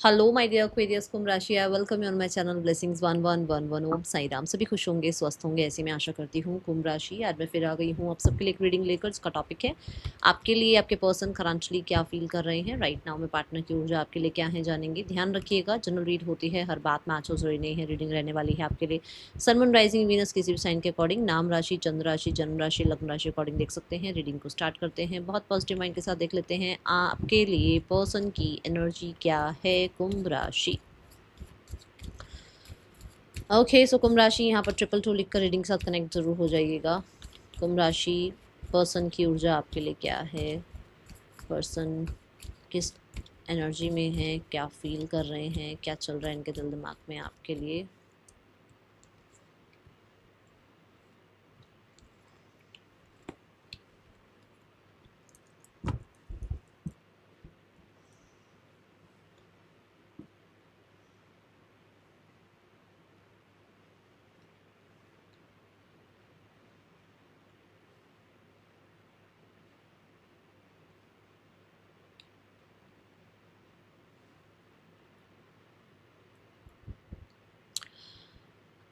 Hello my dear क्वेरियस कुंभ राशि, I welcome you on my channel blessings 1111। ओम साई राम। सभी खुश होंगे, स्वस्थ होंगे, ऐसी मैं आशा करती हूँ। कुंभ राशि, आज मैं फिर आ गई हूँ आप सबके लिए एक रीडिंग लेकर। इसका टॉपिक है आपके लिए आपके पर्सन करंटली क्या फील कर रहे हैं राइट नाउ में। पार्टनर की ऊर्जा आपके लिए क्या है जानेंगे। ध्यान रखिएगा, जनरल रीड होती है, हर बात मैच हो जरूरी नहीं है। रीडिंग रहने वाली है आपके लिए सन मून राइजिंग वीनस किसी भी साइन के अकॉर्डिंग, नाम राशि, चंद्र राशि, जन्म राशि, लग्न राशि अकॉर्डिंग देख सकते हैं। रीडिंग को स्टार्ट करते हैं, बहुत पॉजिटिव माइंड के साथ देख लेते हैं आपके लिए पर्सन की एनर्जी क्या है कुंभ राशि। ओके सो कुंभ राशि, यहाँ पर ट्रिपल टू लिख कर रीडिंग के साथ कनेक्ट जरूर हो जाइएगा। कुंभ राशि, पर्सन की ऊर्जा आपके लिए क्या है, पर्सन किस एनर्जी में है, क्या फील कर रहे हैं, क्या चल रहा है इनके दिल दिमाग में आपके लिए।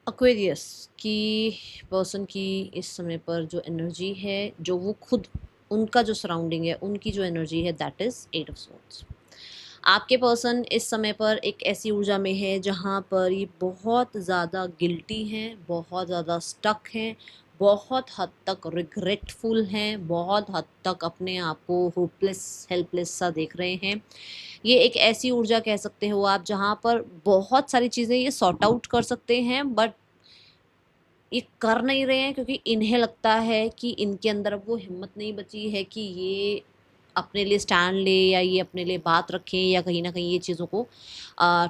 एक्वेरियस की पर्सन की इस समय पर जो एनर्जी है, जो वो खुद, उनका जो सराउंडिंग है, उनकी जो एनर्जी है, that is eight of swords. आपके पर्सन इस समय पर एक ऐसी ऊर्जा में है जहाँ पर ये बहुत ज़्यादा गिल्टी हैं, बहुत ज़्यादा स्टक हैं, बहुत हद तक रिग्रेटफुल हैं, बहुत हद तक अपने आप को होपलेस हेल्पलेस सा देख रहे हैं। ये एक ऐसी ऊर्जा कह सकते हो आप जहाँ पर बहुत सारी चीज़ें ये सॉर्ट आउट कर सकते हैं, बट ये कर नहीं रहे हैं क्योंकि इन्हें लगता है कि इनके अंदर अब वो हिम्मत नहीं बची है कि ये अपने लिए स्टैंड ले, या ये अपने लिए बात रखें, या कहीं ना कहीं ये चीज़ों को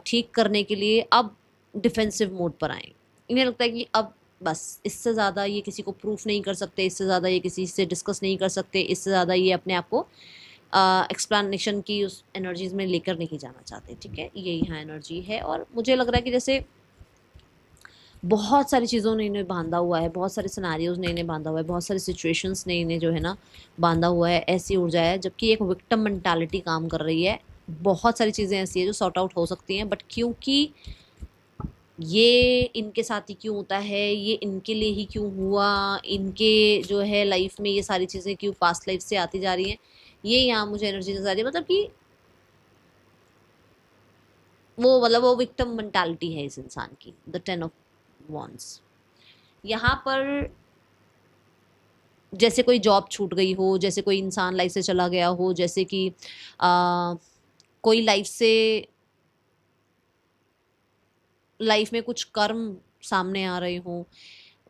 ठीक करने के लिए अब डिफेंसिव मोड पर आए। इन्हें लगता है कि अब बस इससे ज़्यादा ये किसी को प्रूफ नहीं कर सकते, इससे ज़्यादा ये किसी से डिस्कस नहीं कर सकते, इससे ज़्यादा ये अपने आप को एक्सप्लेनेशन की उस एनर्जीज में लेकर नहीं जाना चाहते। ठीक है, ये यहाँ एनर्जी है और मुझे लग रहा है कि जैसे बहुत सारी चीज़ों ने इन्हें बांधा हुआ है, बहुत सारे सिनेरियोज ने इन्हें बांधा हुआ है, बहुत सारी सिचुएशंस ने इन्हें जो है ना बांधा हुआ है। ऐसी ऊर्जा है जबकि एक विक्टिम मेंटालिटी काम कर रही है। बहुत सारी चीज़ें ऐसी है जो सॉर्ट आउट हो सकती हैं, बट क्योंकि ये इनके साथ ही क्यों होता है, ये इनके लिए ही क्यों हुआ, इनके जो है लाइफ में ये सारी चीज़ें क्यों पास्ट लाइफ से आती जा रही हैं, ये यहाँ मुझे एनर्जी नजर आ रही है। मतलब कि वो विक्टिम मेंटालिटी है इस इंसान की, द 10 of Wands। यहाँ पर जैसे कोई जॉब छूट गई हो, जैसे कोई इंसान लाइफ से चला गया हो, जैसे कि कोई लाइफ में कुछ कर्म सामने आ रहे हों।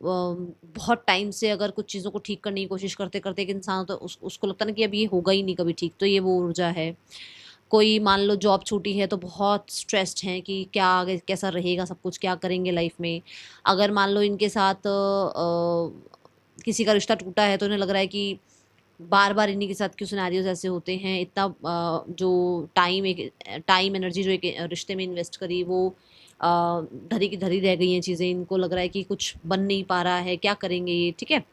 बहुत टाइम से अगर कुछ चीज़ों को ठीक करने की कोशिश करते करते एक इंसान, तो उसको लगता ना कि अब ये होगा ही नहीं कभी ठीक, तो ये वो ऊर्जा है। कोई मान लो जॉब छूटी है तो बहुत स्ट्रेस्ड हैं कि क्या आगे कैसा रहेगा सब कुछ, क्या करेंगे लाइफ में। अगर मान लो इनके साथ किसी का रिश्ता टूटा है तो इन्हें लग रहा है कि बार बार इन्हीं के साथ क्यों सिनेरियोज ऐसे होते हैं। इतना जो टाइम एनर्जी जो एक रिश्ते में इन्वेस्ट करी, वो धरी की धरी रह गई हैं चीज़ें। इनको लग रहा है कि कुछ बन नहीं पा रहा है, क्या करेंगे ये। ठीक है,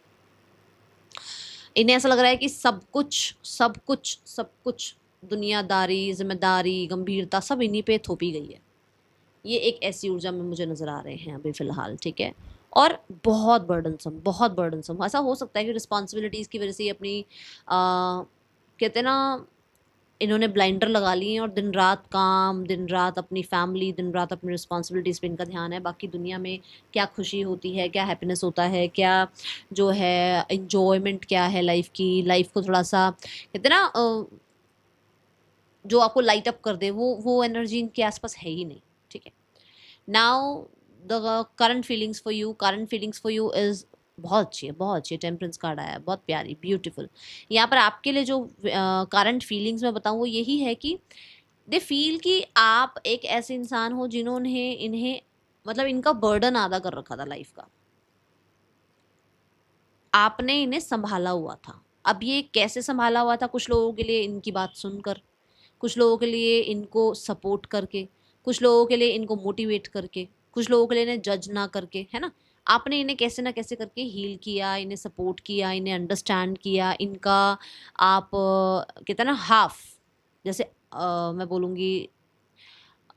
इन्हें ऐसा लग रहा है कि सब कुछ दुनियादारी, जिम्मेदारी, गंभीरता सब इन्हीं पे थोपी गई है। ये एक ऐसी ऊर्जा में मुझे नज़र आ रहे हैं अभी फ़िलहाल। ठीक है, और बहुत बर्डनसम ऐसा हो सकता है कि रिस्पॉन्सिबिलिटीज़ की वजह से ये अपनी कहते हैं ना, इन्होंने ब्लाइंडर लगा लिए हैं और दिन रात काम, दिन रात अपनी फैमिली, दिन रात अपनी रिस्पॉन्सिबिलिटीज़ पे इनका ध्यान है। बाकी दुनिया में क्या खुशी होती है, क्या हैप्पीनेस होता है, क्या जो है इन्जॉयमेंट क्या है लाइफ की, लाइफ को थोड़ा सा कहते हैं ना जो आपको लाइट अप कर दे, वो एनर्जी इनके आसपास है ही नहीं। ठीक है, now the current feelings for you is बहुत अच्छी है, बहुत अच्छी है। टेम्परेंस कार्ड आया है, बहुत प्यारी, ब्यूटीफुल। यहाँ पर आपके लिए जो करंट फीलिंग्स मैं बताऊँ वो यही है कि दे फील कि आप एक ऐसे इंसान हो जिन्होंने इन्हें मतलब इनका बर्डन आधा कर रखा था लाइफ का। आपने इन्हें संभाला हुआ था। अब ये कैसे संभाला हुआ था, कुछ लोगों के लिए इनकी बात सुनकर, कुछ लोगों के लिए इनको सपोर्ट करके, कुछ लोगों के लिए इनको मोटिवेट करके, कुछ लोगों के लिए इन्हें जज ना करके, है ना। आपने इन्हें कैसे ना कैसे करके हील किया, इन्हें सपोर्ट किया, इन्हें अंडरस्टैंड किया। इनका आप कहते हैं ना हाफ, जैसे मैं बोलूँगी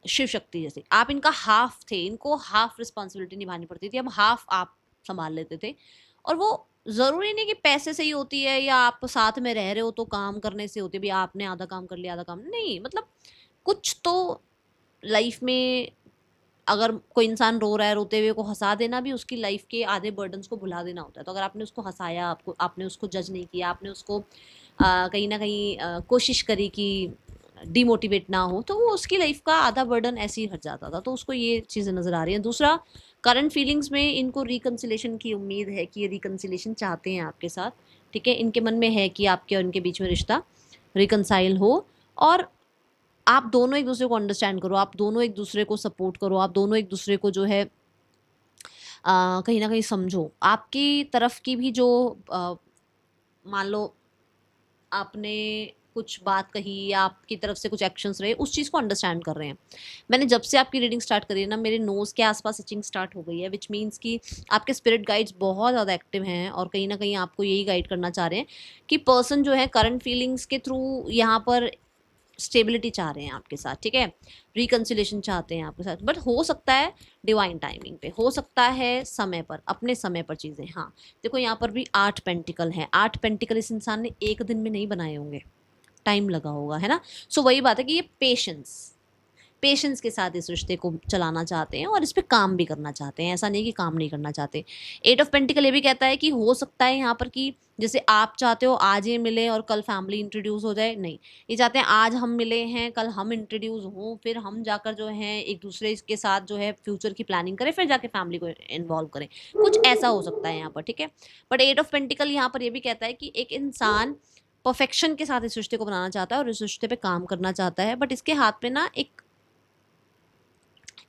शिव शक्ति जैसे, आप इनका हाफ थे, इनको हाफ रिस्पॉन्सिबिलिटी निभानी पड़ती थी, अब हाफ आप संभाल लेते थे। और वो ज़रूरी नहीं कि पैसे से ही होती है या आप साथ में रह रहे हो तो काम करने से होती है, भी आपने आधा काम कर लिया आधा काम नहीं, मतलब कुछ तो लाइफ में, अगर कोई इंसान रो रहा है, रोते हुए को हंसा देना भी उसकी लाइफ के आधे बर्डन्स को भुला देना होता है। तो अगर आपने उसको हंसाया, आपको आपने उसको जज नहीं किया, आपने उसको कहीं ना कहीं कोशिश करी कि डिमोटिवेट ना हो, तो वो उसकी लाइफ का आधा बर्डन ऐसे ही हट जाता था। तो उसको ये चीज़ें नज़र आ रही हैं। दूसरा, करंट फीलिंग्स में इनको रिकन्सिलेशन की उम्मीद है कि ये रिकन्सिलेशन चाहते हैं आपके साथ, ठीक है, इनके मन में है कि आपके और इनके बीच में रिश्ता रिकनसाइल हो, और आप दोनों एक दूसरे को अंडरस्टैंड करो, आप दोनों एक दूसरे को सपोर्ट करो, आप दोनों एक दूसरे को जो है कहीं ना कहीं समझो। आपकी तरफ की भी जो मान लो आपने कुछ बात कही या आपकी तरफ से कुछ एक्शंस रहे, उस चीज़ को अंडरस्टैंड कर रहे हैं। मैंने जब से आपकी रीडिंग स्टार्ट करी है ना, मेरे नोज़ के आसपास इचिंग स्टार्ट हो गई है, विच मीन्स कि आपके स्पिरिट गाइड्स बहुत ज़्यादा एक्टिव हैं और कहीं ना कहीं आपको यही गाइड करना चाह रहे हैं कि पर्सन जो है करंट फीलिंग्स के थ्रू यहाँ पर स्टेबिलिटी चाह रहे हैं आपके साथ, ठीक है, रिकन्सिलेशन चाहते हैं आपके साथ। बट हो सकता है डिवाइन टाइमिंग पे, हो सकता है समय पर, अपने समय पर चीज़ें। हाँ, देखो यहाँ पर भी 8 पेंटिकल हैं। 8 पेंटिकल इस इंसान ने एक दिन में नहीं बनाए होंगे, टाइम लगा होगा, है ना। सो वही बात है कि ये पेशेंस के साथ इस रिश्ते को चलाना चाहते हैं और इस पे काम भी करना चाहते हैं, ऐसा नहीं कि काम नहीं करना चाहते। 8 ऑफ पेंटिकल ये भी कहता है कि हो सकता है यहाँ पर कि जैसे आप चाहते हो आज ये मिले और कल फैमिली इंट्रोड्यूस हो जाए, नहीं, ये चाहते हैं आज हम मिले हैं, कल हम इंट्रोड्यूस हों, फिर हम जाकर जो है एक दूसरे के साथ जो है फ्यूचर की प्लानिंग करें, फिर जाके फैमिली को इन्वॉल्व करें, कुछ ऐसा हो सकता है यहाँ पर, ठीक है। बट 8 ऑफ पेंटिकल यहाँ पर ये भी कहता है कि एक इंसान परफेक्शन के साथ इस रिश्ते को बनाना चाहता है और इस रिश्ते पे काम करना चाहता है, बट इसके हाथ में ना एक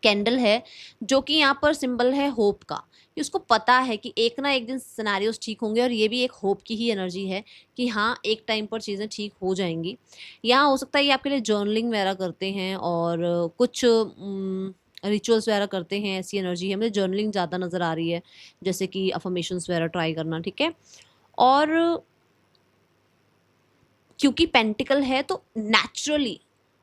कैंडल है जो कि यहाँ पर सिंबल है होप का, कि उसको पता है कि एक ना एक दिन सिनेरियोस ठीक होंगे, और ये भी एक होप की ही एनर्जी है कि हाँ एक टाइम पर चीज़ें ठीक हो जाएंगी। यहाँ हो सकता है ये आपके लिए जर्नलिंग वगैरह करते हैं और कुछ रिचुअल्स वगैरह करते हैं, ऐसी एनर्जी है। मुझे जर्नलिंग ज़्यादा नज़र आ रही है, जैसे कि अफर्मेशंस वगैरह ट्राई करना, ठीक है। और क्योंकि पेंटिकल है तो नेचुरली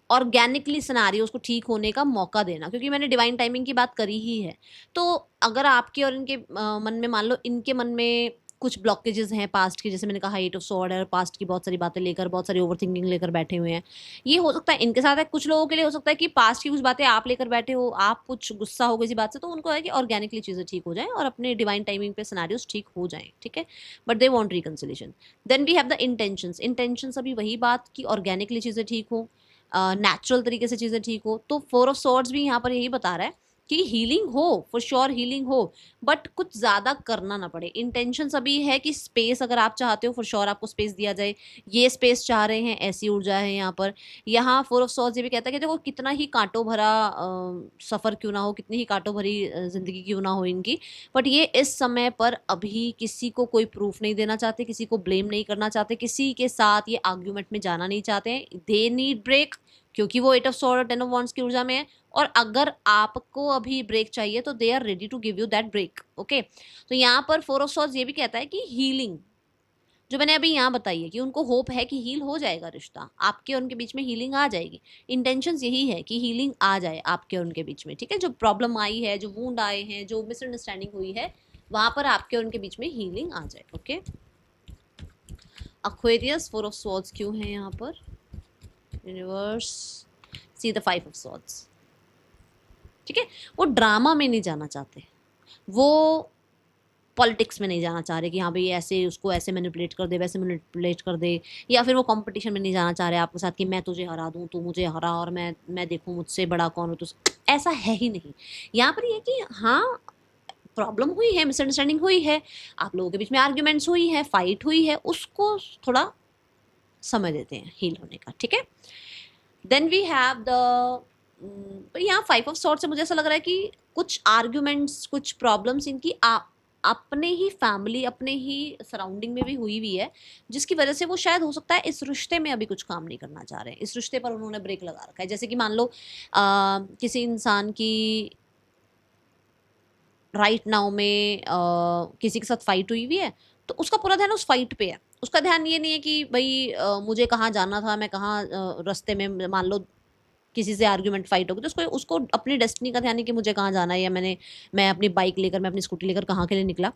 ऑर्गेनिकली सिनेरियोस को ठीक होने का मौका देना, क्योंकि मैंने डिवाइन टाइमिंग की बात करी ही है। तो अगर आपके और इनके मन में, मान लो इनके मन में कुछ ब्लॉकेजेस हैं पास्ट के, जैसे मैंने कहा 8 ऑफ सॉर्ड है, पास्ट की बहुत सारी बातें लेकर, बहुत सारी ओवरथिंकिंग लेकर बैठे हुए हैं। ये हो सकता है इनके साथ है। कुछ लोगों के लिए हो सकता है कि पास्ट की कुछ बातें आप लेकर बैठे हो, आप कुछ गुस्सा हो किसी बात से, तो उनको है कि ऑर्गेनिकली चीज़ें ठीक हो जाएं और अपने डिवाइन टाइमिंग पे सिनेरियोस ठीक हो जाएं, ठीक है। But they want reconciliation. Then we have the intentions अभी वही बात कि ऑर्गेनिकली चीज़ें ठीक हो, नेचुरल तरीके से चीज़ें ठीक हो। तो 4 ऑफ सॉर्ड्स भी यहाँ पर यही बता रहा है कि हीलिंग हो, फॉर श्योर हीलिंग हो, बट कुछ ज़्यादा करना ना पड़े। इंटेंशंस अभी है कि स्पेस अगर आप चाहते हो, फॉर श्योर आपको स्पेस दिया जाए, ये स्पेस चाह रहे हैं, ऐसी ऊर्जा है यहाँ पर। यहाँ 4 ऑफ सॉर्ड्स ये भी कहता है कि देखो कितना ही कांटों भरा सफ़र क्यों ना हो, कितनी ही कांटों भरी ज़िंदगी क्यों ना हो इनकी, बट ये इस समय पर अभी किसी को कोई प्रूफ नहीं देना चाहते, किसी को ब्लेम नहीं करना चाहते, किसी के साथ ये आर्ग्यूमेंट में जाना नहीं चाहते हैं। दे नीड ब्रेक, क्योंकि वो 8 ऑफ सॉर्ड और 10 ऑफ वॉन्ड्स की ऊर्जा में है। और अगर आपको अभी ब्रेक चाहिए तो they are ready to give you that break, okay. तो यहाँ पर 4 ऑफ सॉर्ड्स ये भी कहता है कि हीलिंग जो मैंने अभी यहाँ बताई है कि उनको होप है कि हील हो जाएगा रिश्ता, आपके और उनके बीच में हीलिंग आ जाएगी। इंटेंशंस यही है कि हीलिंग आ जाए आपके और उनके बीच में, ठीक है। जो प्रॉब्लम आई है, जो वूंड आए हैं, जो मिसअंडरस्टैंडिंग हुई है, वहाँ पर आपके और उनके बीच में हीलिंग आ जाए, ओके। एक्वेरियस 4 ऑफ सॉर्ड्स क्यों है यहाँ पर? Universe, see the 5 of swords, ठीक है। वो ड्रामा में नहीं जाना चाहते, वो पॉलिटिक्स में नहीं जाना चाह रहे कि हाँ भाई ऐसे उसको ऐसे मैनिपुलेट कर दे, वैसे मैनिपुलेट कर दे, या फिर वो कंपटीशन में नहीं जाना चाह रहे आपके साथ कि मैं तुझे हरा दूँ, तू मुझे हरा, और मैं देखूँ मुझसे बड़ा कौन हो। तो ऐसा है ही नहीं। यहाँ पर ये कि हाँ प्रॉब्लम हुई है, मिसअंडरस्टैंडिंग हुई है, आप लोगों के बीच में आर्ग्यूमेंट्स हुई है, फाइट हुई है, उसको थोड़ा समय देते हैं हील होने का, ठीक है। देन वी हैव द यहाँ 5 ऑफ सॉर्ड्स से मुझे ऐसा लग रहा है कि कुछ आर्ग्यूमेंट्स, कुछ प्रॉब्लम्स इनकी अपने ही फैमिली, अपने ही सराउंडिंग में भी हुई है, जिसकी वजह से वो शायद हो सकता है इस रिश्ते में अभी कुछ काम नहीं करना चाह रहे हैं। इस रिश्ते पर उन्होंने ब्रेक लगा रखा है। जैसे कि मान लो किसी इंसान की राइट नाउ में किसी के साथ फाइट हुई है, तो उसका पूरा ध्यान उस फाइट पे है। उसका ध्यान ये नहीं है कि भाई मुझे कहाँ जाना था, मैं कहाँ रास्ते में मान लो किसी से आर्ग्यूमेंट फाइट होगी तो उसको उसको अपनी डेस्टिनी का ध्यान नहीं कि मुझे कहाँ जाना है, या मैं अपनी बाइक लेकर, मैं अपनी स्कूटी लेकर कहाँ के लिए निकला,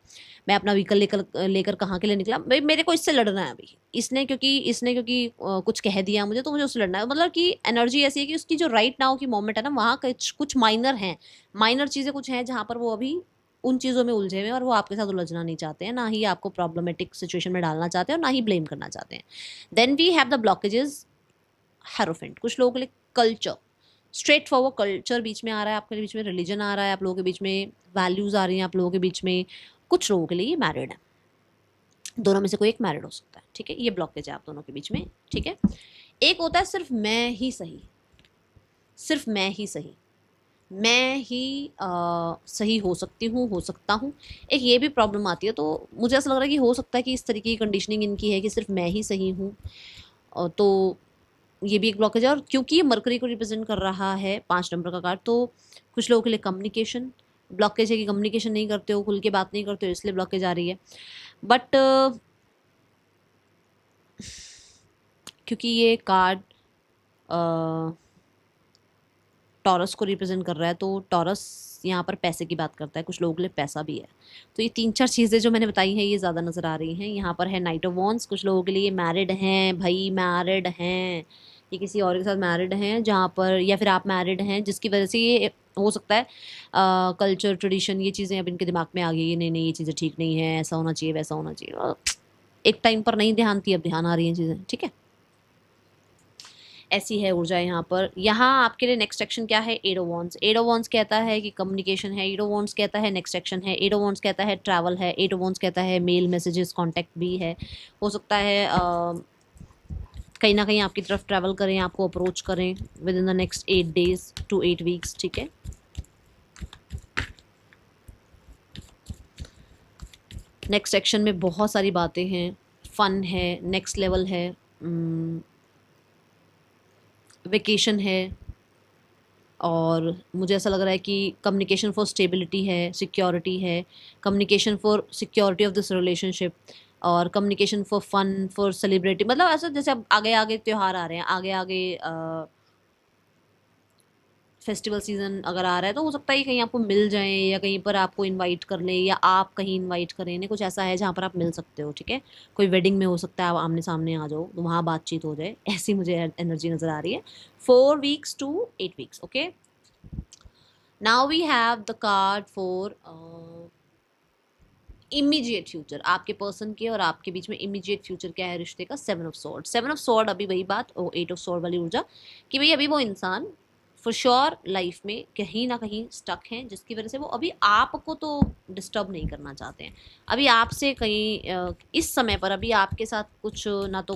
मैं अपना व्हीकल लेकर लेकर कहाँ के लिए निकला। भाई मेरे को इससे लड़ना है अभी, इसने क्योंकि कुछ कह दिया मुझे तो मुझे उससे लड़ना है। मतलब कि एनर्जी ऐसी है कि उसकी जो राइट नाउ की मोमेंट है ना, वहाँ कुछ माइनर हैं, माइनर चीज़ें कुछ हैं जहाँ पर वो अभी उन चीज़ों में उलझे हुए हैं और वो आपके साथ उलझना नहीं चाहते हैं, ना ही आपको प्रॉब्लमेटिक सिचुएशन में डालना चाहते हैं और ना ही ब्लेम करना चाहते हैं। Then we have the blockages hierophant. कुछ लोगों के लिए कल्चर, स्ट्रेट फॉरवर्ड कल्चर बीच में आ रहा है, आपके बीच में रिलीजन आ रहा है, आप लोगों के बीच में वैल्यूज़ आ रही हैं, आप लोगों के बीच में। कुछ लोगों के लिए ये मैरिड है, दोनों में से कोई एक मैरिड हो सकता है, ठीक है, ये ब्लॉकेज है आप दोनों के बीच में, ठीक है। एक होता है सिर्फ मैं ही सही, सिर्फ मैं ही सही, मैं ही सही हो सकती हूँ, हो सकता हूँ। एक ये भी प्रॉब्लम आती है, तो मुझे ऐसा लग रहा है कि हो सकता है कि इस तरीके की कंडीशनिंग इनकी है कि सिर्फ मैं ही सही हूँ। तो ये भी एक ब्लॉकेज है। और क्योंकि ये मरकरी को रिप्रेजेंट कर रहा है 5 नंबर का कार्ड, तो कुछ लोगों के लिए कम्युनिकेशन ब्लॉकेज है कि कम्युनिकेशन नहीं करते हो, खुल के बात नहीं करते हो, इसलिए ब्लॉकेज आ रही है। बट क्योंकि ये कार्ड टॉरस को रिप्रेजेंट कर रहा है, तो टॉरस यहाँ पर पैसे की बात करता है, कुछ लोगों के लिए पैसा भी है। तो ये 3-4 चीज़ें जो मैंने बताई हैं ये ज़्यादा नज़र आ रही हैं। यहाँ पर है नाइट ऑफ वॉन्ड्स, कुछ लोगों के लिए मैरिड हैं, भाई मैरिड हैं, ये किसी और के साथ मैरिड हैं जहाँ पर, या फिर आप मैरिड हैं जिसकी वजह से ये हो सकता है कल्चर ट्रेडिशन ये चीज़ें अब इनके दिमाग में आ गई है, नहीं नहीं ये चीज़ें ठीक नहीं है, ऐसा होना चाहिए वैसा होना चाहिए। एक टाइम पर नहीं ध्यान थी, अब ध्यान आ रही हैं चीज़ें, ठीक है। ऐसी है ऊर्जा यहाँ पर। यहाँ आपके लिए नेक्स्ट सेक्शन क्या है, eight of wands. Eight of wands कहता है कि कम्युनिकेशन है, एट ऑफ वॉन्ड्स कहता है नेक्स्ट सेक्शन है, एट ऑफ वॉन्ड्स कहता है ट्रैवल है, एट ऑफ वॉन्ड्स कहता है मेल मैसेजेस कॉन्टैक्ट भी है। हो सकता है कहीं ना कहीं आपकी तरफ ट्रैवल करें, आपको अप्रोच करें with in the next 8 days to 8 weeks, ठीक है। नेक्स्ट सेक्शन में बहुत सारी बातें हैं, फन है, नेक्स्ट लेवल है, वेकेशन है, और मुझे ऐसा लग रहा है कि कम्युनिकेशन फॉर स्टेबिलिटी है, सिक्योरिटी है, communication for security of this relationship, और communication for fun, for celebrity. मतलब ऐसा जैसे अब आगे आगे त्यौहार आ रहे हैं, आगे आगे फेस्टिवल सीजन अगर आ रहा है, तो हो सकता है कि कहीं आपको मिल जाए, या कहीं पर आपको इनवाइट कर लें, या आप कहीं इनवाइट करें, नहीं कुछ ऐसा है जहाँ पर आप मिल सकते हो, ठीक है। कोई वेडिंग में हो सकता है आप आमने सामने आ जाओ, तो वहाँ बातचीत हो जाए, ऐसी मुझे एनर्जी नज़र आ रही है। 4 weeks to 8 weeks, okay. Now we have the card for immediate future, आपके पर्सन के और आपके बीच में इमीडिएट फ्यूचर क्या है रिश्ते का, 7 of Swords। 7 of Swords अभी वही बात, 8 of Swords वाली ऊर्जा कि भाई अभी वो इंसान फॉर श्योर लाइफ में कहीं ना कहीं स्टक हैं, जिसकी वजह से वो अभी आपको तो डिस्टर्ब नहीं करना चाहते हैं। अभी आपसे कहीं इस समय पर अभी आपके साथ कुछ ना तो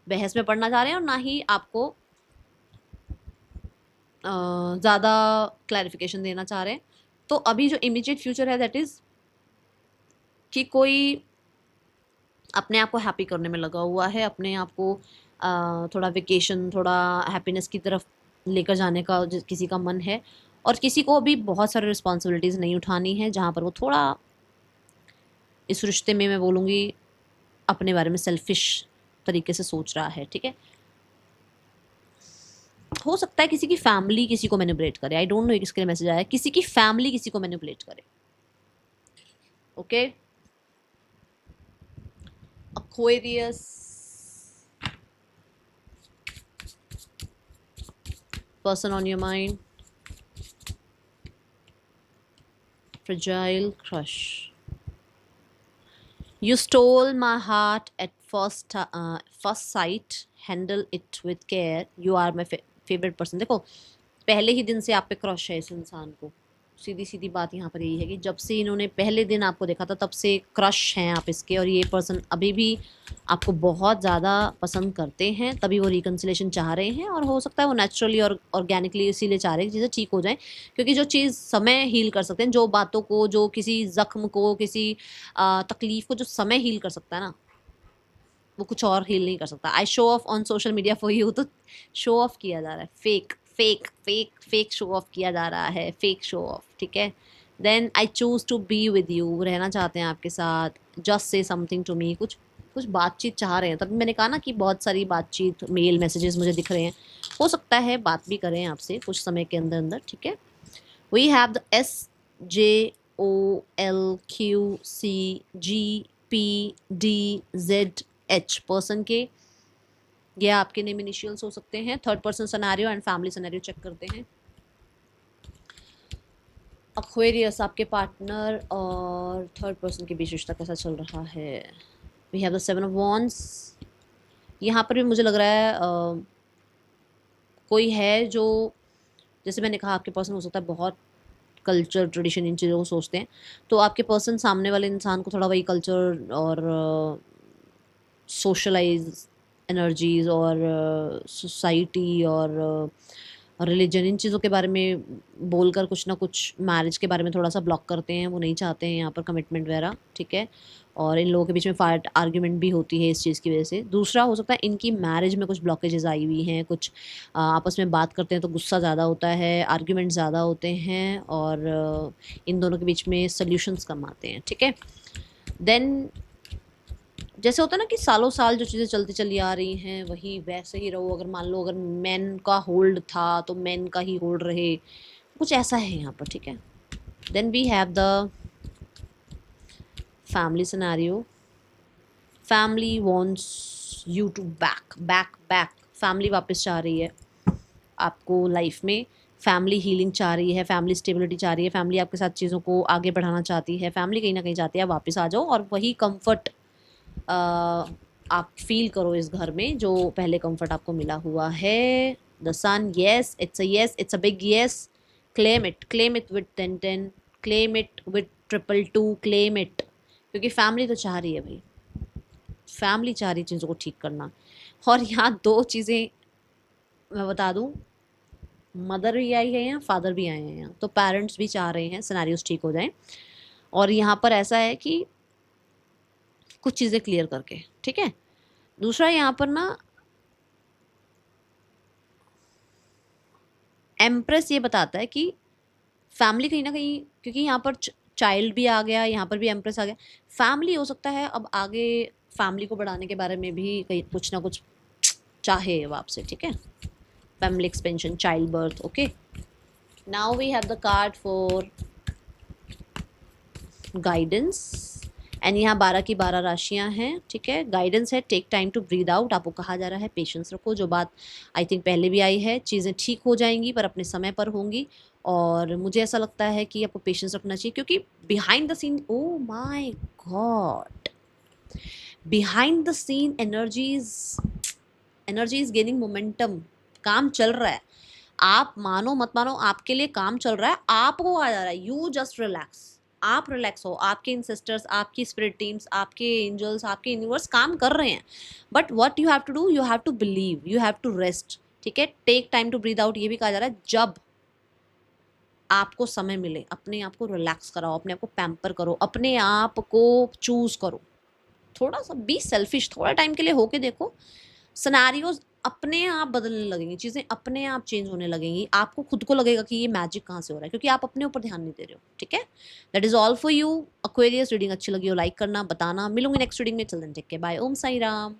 बहस में पड़ना चाह रहे हैं और ना ही आपको ज़्यादा क्लैरिफिकेशन देना चाह रहे हैं। तो अभी जो इमीडिएट फ्यूचर है दैट इज़ कि कोई अपने आप को हैप्पी करने में लगा हुआ है, अपने आप को थोड़ा वेकेशन, थोड़ा हैप्पीनेस की तरफ लेकर जाने का किसी का मन है, और किसी को भी बहुत सारी रिस्पॉन्सिबिलिटीज़ नहीं उठानी है, जहाँ पर वो थोड़ा इस रिश्ते में मैं बोलूँगी अपने बारे में सेल्फिश तरीके से सोच रहा है, ठीक है। हो सकता है किसी की फैमिली किसी को मैनिपुलेट करे, आई डोंट नो किसके लिए मैसेज आया है, किसी की फैमिली किसी को मैनिपुलेट करे, okay. Aquarius, person on your mind, fragile crush. You stole my heart at first sight. Handle it with care. You are my favorite person. देखो पहले ही दिन से आप पे क्रश है इस इंसान को, सीधी सीधी बात यहाँ पर यही है कि जब से इन्होंने पहले दिन आपको देखा था तब से क्रश हैं आप इसके, और ये पर्सन अभी भी आपको बहुत ज़्यादा पसंद करते हैं, तभी वो रिकन्सिलेशन चाह रहे हैं। और हो सकता है वो नेचुरली और ऑर्गेनिकली इसीलिए चाह रहे हैं कि चीज़ें ठीक हो जाएं, क्योंकि जो चीज़ समय हील कर सकते हैं, जो बातों को, जो किसी ज़ख्म को, किसी तकलीफ़ को जो समय हील कर सकता है ना, वो कुछ और हील नहीं कर सकता। I show off on social media for you, तो शो ऑफ किया जा रहा है, fake fake fake fake show off किया जा रहा है, फेक शो ऑफ, ठीक है। Then I choose to be with you, रहना चाहते हैं आपके साथ, just say something to me, कुछ कुछ बातचीत चाह रहे हैं। तभी मैंने कहा ना कि बहुत सारी बातचीत, मेल मैसेजेस मुझे दिख रहे हैं। हो सकता है बात भी करें आपसे कुछ समय के अंदर अंदर, ठीक है। We have the SJOLQCGPDZH person के, ये आपके नेम इनिशियल्स हो सकते हैं। Third person scenario and family scenario check करते हैं। एक्वेरियस, आपके पार्टनर और थर्ड पर्सन के बीच रिश्ता कैसा चल रहा है। We have the 7 of wands. यहाँ पर भी मुझे लग रहा है कोई है जो, जैसे मैंने कहा, आपके पर्सन हो सकता है बहुत कल्चर, ट्रेडिशन, इन चीज़ों को सोचते हैं। तो आपके पर्सन सामने वाले इंसान को थोड़ा वही कल्चर और सोशलाइज एनर्जीज और सोसाइटी और रिलीजन, इन चीज़ों के बारे में बोलकर कुछ ना कुछ मैरिज के बारे में थोड़ा सा ब्लॉक करते हैं। वो नहीं चाहते हैं यहाँ पर कमिटमेंट वगैरह, ठीक है। और इन लोगों के बीच में फाइट, आर्ग्यूमेंट भी होती है इस चीज़ की वजह से। दूसरा हो सकता है इनकी मैरिज में कुछ ब्लॉकेजेस आई हुई हैं, कुछ आपस में बात करते हैं तो गुस्सा ज़्यादा होता है, आर्ग्यूमेंट ज़्यादा होते हैं और इन दोनों के बीच में सोल्यूशंस कम आते हैं, ठीक है। देन जैसे होता है ना कि सालों साल जो चीज़ें चलती चली आ रही हैं वही वैसे ही रहो। अगर मान लो अगर मैन का होल्ड था तो मैन का ही होल्ड रहे, कुछ ऐसा है यहाँ पर, ठीक है। Then we have the family scenario. Family wants you to back back back. Family वापस चाह रही है आपको लाइफ में, फैमिली हीलिंग चाह रही है, फैमिली स्टेबिलिटी चाह रही है, फैमिली आपके साथ चीज़ों को आगे बढ़ाना चाहती है, फैमिली कहीं ना कहीं चाहती है आप वापस आ जाओ और वही कंफर्ट आप फील करो इस घर में जो पहले कंफर्ट आपको मिला हुआ है। The sun, yes, it's a big yes. Claim it with 10-10, claim it with 222, claim it. क्योंकि फैमिली तो चाह रही है भाई, फैमिली चाह रही चीज़ों को ठीक करना। और यहाँ दो चीज़ें मैं बता दूँ, मदर भी आई है यहाँ, फादर भी आए हैं यहाँ, तो पेरेंट्स भी चाह रहे हैं सिनेरियोस ठीक हो जाएं। और यहाँ पर ऐसा है कि कुछ चीज़ें क्लियर करके, ठीक है। दूसरा यहाँ पर ना एम्प्रेस ये बताता है कि फैमिली कहीं ना कहीं, क्योंकि यहाँ पर चाइल्ड भी आ गया, यहाँ पर भी एम्प्रेस आ गया, फैमिली हो सकता है अब आगे फैमिली को बढ़ाने के बारे में भी कहीं कुछ ना कुछ चाहे अब आपसे, ठीक है। Family expansion, child birth, okay. Now we have the card for guidance and यहाँ 12 की 12 राशियाँ हैं, ठीक है। गाइडेंस है, take time to breathe out. आपको कहा जा रहा है पेशेंस रखो। जो बात आई थिंक पहले भी आई है, चीज़ें ठीक हो जाएंगी पर अपने समय पर होंगी। और मुझे ऐसा लगता है कि आपको पेशेंस रखना चाहिए क्योंकि behind the scene, oh my god, behind the scene energy is gaining momentum. काम चल रहा है, आप मानो मत मानो, आपके लिए काम चल रहा है, आपको आ जा रहा है। यू जस्ट रिलैक्स, आप रिलैक्स हो। आपके इंसिस्टर्स, आपकी स्पिरिट टीम्स, आपके एंजल्स, आपके यूनिवर्स काम कर रहे हैं। But what you have to do, you have to believe, you have to rest, ठीक है। Take time to breathe out, ये भी कहा जा रहा है। जब आपको समय मिले अपने आप को रिलैक्स कराओ, अपने आप को पैम्पर करो, अपने आप को चूज करो। थोड़ा सा बी सेल्फिश, थोड़ा टाइम के लिए होके देखो। सिनेरियोज अपने आप बदलने लगेंगी, चीज़ें अपने आप चेंज होने लगेंगी। आपको खुद को लगेगा कि ये मैजिक कहाँ से हो रहा है क्योंकि आप अपने ऊपर ध्यान नहीं दे रहे हो, ठीक है। That is all for you. Aquarius reading अच्छी लगी हो लाइक करना, बताना। मिलूंगी नेक्स्ट रीडिंग में। चल देन टेक केयर, बाय, ओम साई राम।